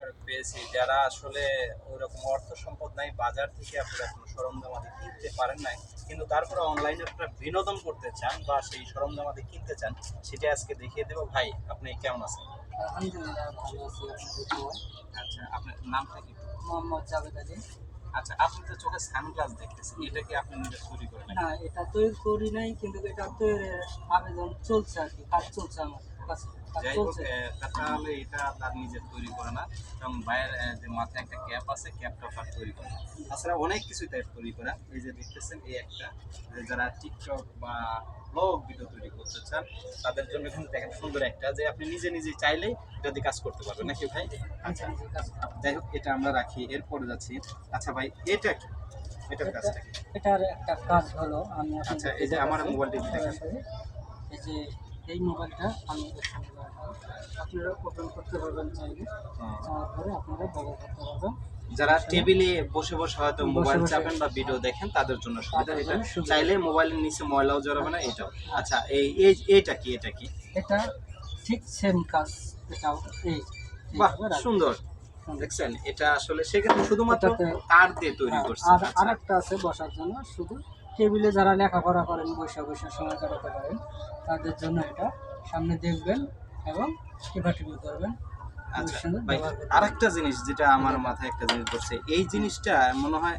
আবিষ্কার পেয়েছি যারা আসলে ওইরকম অর্থ সম্পদ নাই, বাজার থেকে আপনারা কোনো সরঞ্জামাদি কিনতে পারেন নাই, কিন্তু তারপরে অনলাইনে আপনারা বিনোদন করতে চান বা সেই সরঞ্জামাদি কিনতে চান, সেটা আজকে দেখিয়ে দেবো। ভাই আপনি কেমন আছেন? আলহামদুলিল্লাহ ভালো আছি। আপনাদের দোয়ায়। আচ্ছা, আপনার নামটা কি? মোহাম্মদ জাভেদ আলী। আচ্ছা, আপনি তো চোখে সানগ্লাস দেখতেছেন, এটা কি আপনি নিজে তৈরি করেন? না, এটা তৈরি করি নাই, কিন্তু এটা তৈরির আবেদন চলছে আর কি, কাজ চলছে আমার কাছে, কাজ যাই হোক, চলছে। তাহলে এটা তার নিজে তৈরি করে না, এবং ভাইয়ের যে মাথায় একটা ক্যাপ আছে, ক্যাপটা তার তৈরি করে। তাছাড়া অনেক কিছুই তার তৈরি করা। এই যে দেখতেছেন, এই একটা, যে যারা টিকটক বা ব্লগ ভিডিও তৈরি করতে চান তাদের জন্য কিন্তু দেখেন সুন্দর একটা, যে আপনি নিজে নিজে চাইলেই এটা দিয়ে কাজ করতে পারবেন, নাকি ভাই? আচ্ছা, যাই হোক, এটা আমরা রাখি, এরপরে যাচ্ছি। আচ্ছা ভাই, এটা কি, এটার কাজটা কি? এটার একটা কাজ হলো, আমি আচ্ছা, এই যে আমার মোবাইলটি দেখেন, এই যে এই মোবাইলটা আমি আপনারা ওপেন করতে পারবেন চাইলে, তারপরে আপনারা ব্যবহার করতে পারবেন। যারা টেবিলে বসে বসে হয়তো মোবাইল চাপেন বা ভিডিও দেখেন তাদের জন্য সুবিধা। এটা চাইলে মোবাইলের নিচে ময়লাও জড়াবে না, এটাও। আচ্ছা, এইটা কি, এটা কি? এটা ঠিক সেম কাজ, এটাও এই বাহ, সুন্দর। দেখছেন, এটা আসলে সেক্ষেত্রে শুধুমাত্র তার দিয়ে তৈরি করছে। আর আরেকটা আছে বসার জন্য, শুধু টেবিলে যারা লেখাপড়া করেন, বসে বসে সময় কাটাতে পারেন, তাদের জন্য এটা সামনে দেখবেন এবং টিপাটিপি করবেন। আচ্ছা ভাই, আরেকটা জিনিস যেটা আমার মাথায় একটা জিনিস পড়ছে, এই জিনিসটা মনে হয়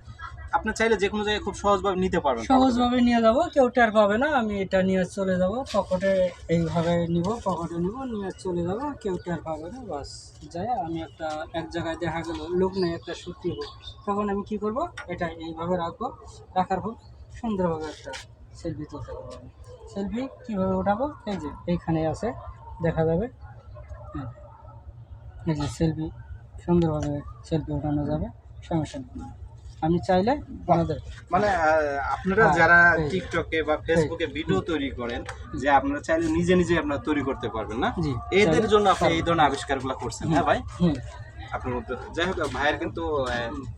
আপনি চাইলে যে কোনো জায়গায় খুব সহজভাবে নিতে পারবেন। সহজভাবে নিয়ে যাব, কেউ টের পাবে না। আমি এটা নিয়ে চলে যাব পকেটে, এইভাবে নিব, পকেটে নিব, নিয়ে চলে যাব, কেউ টের পাবে না। বাস যায়, আমি এক জায়গায় দেখা গেল লোক নেই, একটা সত্যি হোক, তখন আমি কি করব, এটা এইভাবে রাখবো, রাখার পর সুন্দরভাবে একটা সেলফি তুলতে পারবো। সেলফি কীভাবে উঠাবো, এই যে এইখানে আছে, দেখা যাবে। হ্যাঁ, এই যে সেলফি, সুন্দরভাবে সেলফি ওঠানো যাবে, সমস্যা নেই। আমি চাইলে আমাদের মানে আপনারা যারা টিকটকে বা ফেসবুকে ভিডিও তৈরি করেন, যে আপনারা চাইলে নিজে নিজে আপনারা তৈরি করতে পারবেন না, এদের জন্য আপনি এই ধরনের আবিষ্কারগুলো করছেন। হ্যাঁ ভাই, আপনার মধ্যে যাই হোক, ভাইয়ের কিন্তু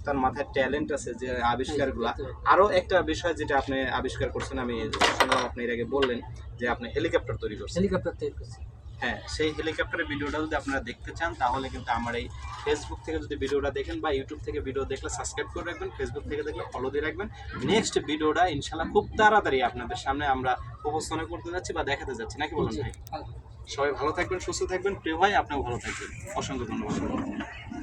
তার মাথায় ট্যালেন্ট আছে যে আবিষ্কারগুলা। আরো একটা বিষয় যেটা আপনি আবিষ্কার করছেন, আমি শুনলাম আপনি এর আগে বললেন যে আপনি হেলিকপ্টার তৈরি করছেন। হেলিকপ্টার তৈরি করছি। হ্যাঁ, সেই হেলিকপ্টারের ভিডিওটা যদি আপনারা দেখতে চান, তাহলে কিন্তু আমার এই ফেসবুক থেকে যদি ভিডিওটা দেখেন বা ইউটিউব থেকে ভিডিও দেখলে সাবস্ক্রাইব করে রাখবেন, ফেসবুক থেকে দেখলে ফলো দিয়ে রাখবেন। নেক্সট ভিডিওটা ইনশাল্লাহ খুব তাড়াতাড়ি আপনাদের সামনে আমরা উপস্থাপন করতে যাচ্ছি বা দেখাতে যাচ্ছি, নাকি বলেন ভাই? সবাই ভালো থাকবেন, সুস্থ থাকবেন। প্রিয় ভাই, আপনিও ভালো থাকবেন। অসংখ্য ধন্যবাদ।